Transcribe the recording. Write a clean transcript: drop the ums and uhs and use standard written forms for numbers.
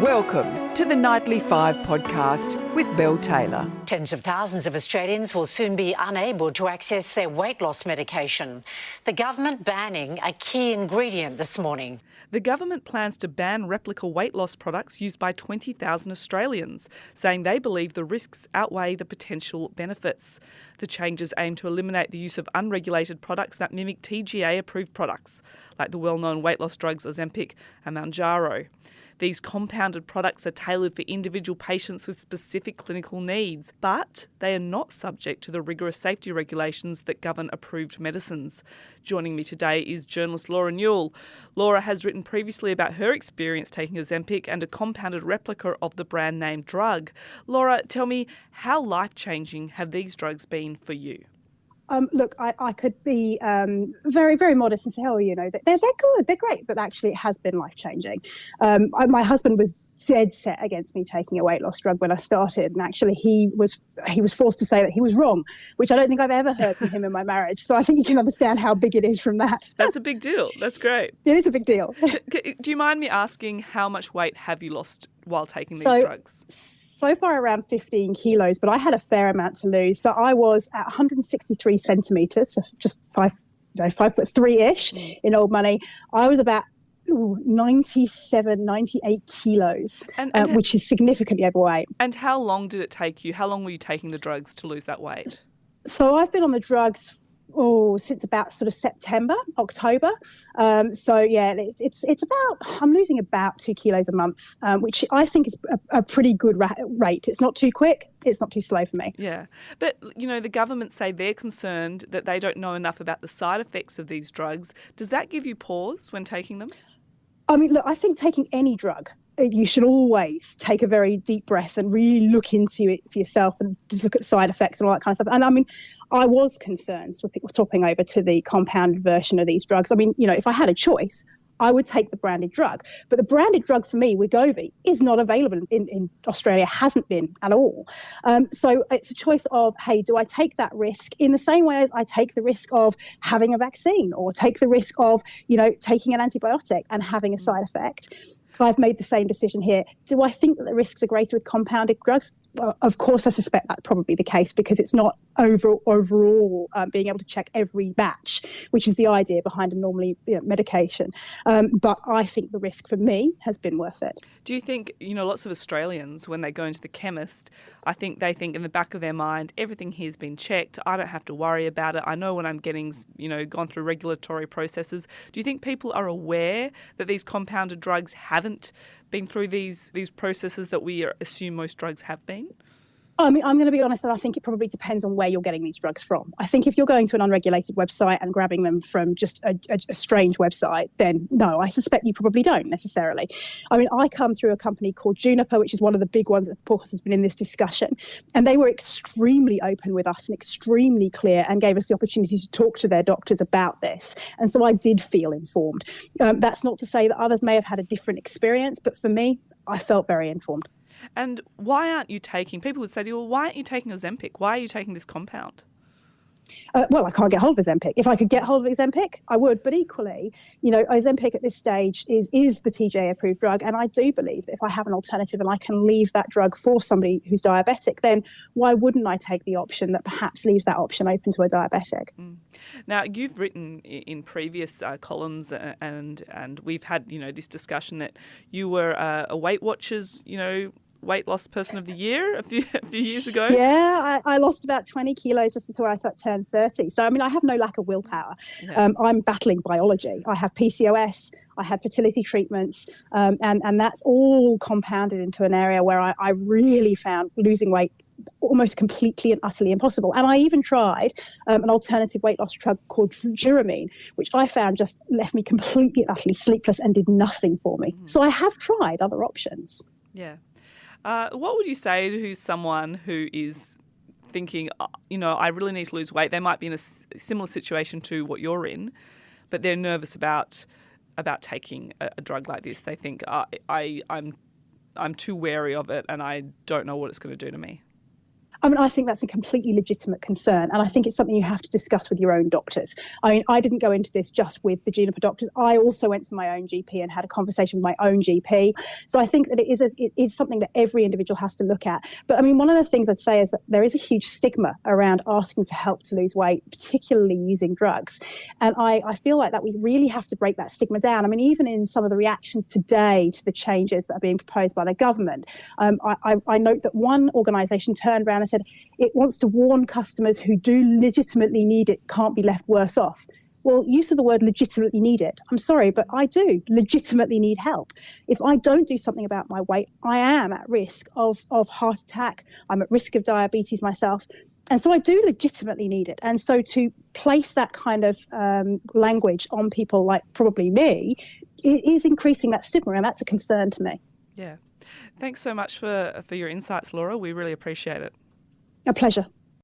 Welcome to the Nightly 5 podcast with Belle Taylor. Tens of thousands of Australians will soon be unable to access their weight loss medication. The government banning a key ingredient this morning. The government plans to ban replica weight loss products used by 20,000 Australians, saying they believe the risks outweigh the potential benefits. The changes aim to eliminate the use of unregulated products that mimic TGA-approved products, like the well-known weight loss drugs Ozempic and Mounjaro. These compounded products are tailored for individual patients with specific clinical needs, but they are not subject to the rigorous safety regulations that govern approved medicines. Joining me today is journalist Laura Newell. Laura has written previously about her experience taking Ozempic and a compounded replica of the brand name drug. Laura, tell me, how life-changing have these drugs been for you? Look, I could be very, very modest and say, they're good, they're great, but actually it has been life-changing. My husband was dead set against me taking a weight loss drug when I started, and actually he was forced to say that he was wrong, which I don't think I've ever heard from him in my marriage. So I think you can understand how big it is from that. That's a big deal. That's great. It is a big deal. Do you mind me asking, how much weight have you lost while taking these drugs? So far around 15 kilos, but I had a fair amount to lose. So I was at 163 centimetres, so just 5'3"-ish in old money. I was about 97, 98 kilos, which is significantly overweight. And how long did it take you? How long were you taking the drugs to lose that weight? So I've been on the drugs since about sort of September, October. It's about, I'm losing about 2 kilos a month, which I think is a pretty good rate. It's not too quick. It's not too slow for me. Yeah. But, the government say they're concerned that they don't know enough about the side effects of these drugs. Does that give you pause when taking them? I mean, look, I think taking any drug, you should always take a very deep breath and really look into it for yourself and just look at side effects and all that kind of stuff. And I mean, I was concerned with people swapping over to the compounded version of these drugs. I mean, if I had a choice, I would take the branded drug. But the branded drug for me, Wegovy, is not available in Australia, hasn't been at all. So it's a choice of, hey, do I take that risk in the same way as I take the risk of having a vaccine or take the risk of, taking an antibiotic and having a side effect? I've made the same decision here. Do I think that the risks are greater with compounded drugs? Well, of course, I suspect that's probably the case because it's not overall being able to check every batch, which is the idea behind a normally medication. But I think the risk for me has been worth it. Do you think, lots of Australians, when they go into the chemist, I think they think in the back of their mind, everything here's been checked. I don't have to worry about it. I know when I'm getting, gone through regulatory processes. Do you think people are aware that these compounded drugs haven't been through these processes that we assume most drugs have been? I mean, I'm going to be honest, and I think it probably depends on where you're getting these drugs from. I think if you're going to an unregulated website and grabbing them from just a strange website, then no, I suspect you probably don't necessarily. I mean, I come through a company called Juniper, which is one of the big ones that, of course, has been in this discussion. And they were extremely open with us and extremely clear and gave us the opportunity to talk to their doctors about this. And so I did feel informed. That's not to say that others may have had a different experience, but for me, I felt very informed. And why aren't you taking, people would say to you, well, why aren't you taking Ozempic? Why are you taking this compound? Well, I can't get hold of Ozempic. If I could get hold of Ozempic, I would. But equally, Ozempic at this stage is the TGA-approved drug. And I do believe that if I have an alternative and I can leave that drug for somebody who's diabetic, then why wouldn't I take the option that perhaps leaves that option open to a diabetic? Now, you've written in previous columns and we've had, this discussion that you were a Weight Watchers, weight loss person of the year a few years ago. Yeah, I lost about 20 kilos just before I turned 30. So, I mean, I have no lack of willpower. Yeah. I'm battling biology. I have PCOS, I had fertility treatments, and that's all compounded into an area where I really found losing weight almost completely and utterly impossible. And I even tried an alternative weight loss drug called Duramine, which I found just left me completely and utterly sleepless and did nothing for me. So I have tried other options. Yeah. What would you say to someone who is thinking, I really need to lose weight? They might be in a similar situation to what you're in, but they're nervous about taking a drug like this. They think, I'm too wary of it and I don't know what it's going to do to me. I mean, I think that's a completely legitimate concern, and I think it's something you have to discuss with your own doctors. I mean, I didn't go into this just with the Juniper doctors. I also went to my own GP and had a conversation with my own GP. So I think that it is something that every individual has to look at. But I mean, one of the things I'd say is that there is a huge stigma around asking for help to lose weight, particularly using drugs. And I feel like that we really have to break that stigma down. I mean, even in some of the reactions today to the changes that are being proposed by the government, I note that one organisation turned around and said it wants to warn customers who do legitimately need it can't be left worse off. Well, use of the word legitimately need it. I'm sorry, but I do legitimately need help. If I don't do something about my weight, I am at risk of heart attack. I'm at risk of diabetes myself. And so I do legitimately need it. And so to place that kind of language on people like probably me is increasing that stigma, and that's a concern to me. Yeah. Thanks so much for your insights, Laura. We really appreciate it. A pleasure.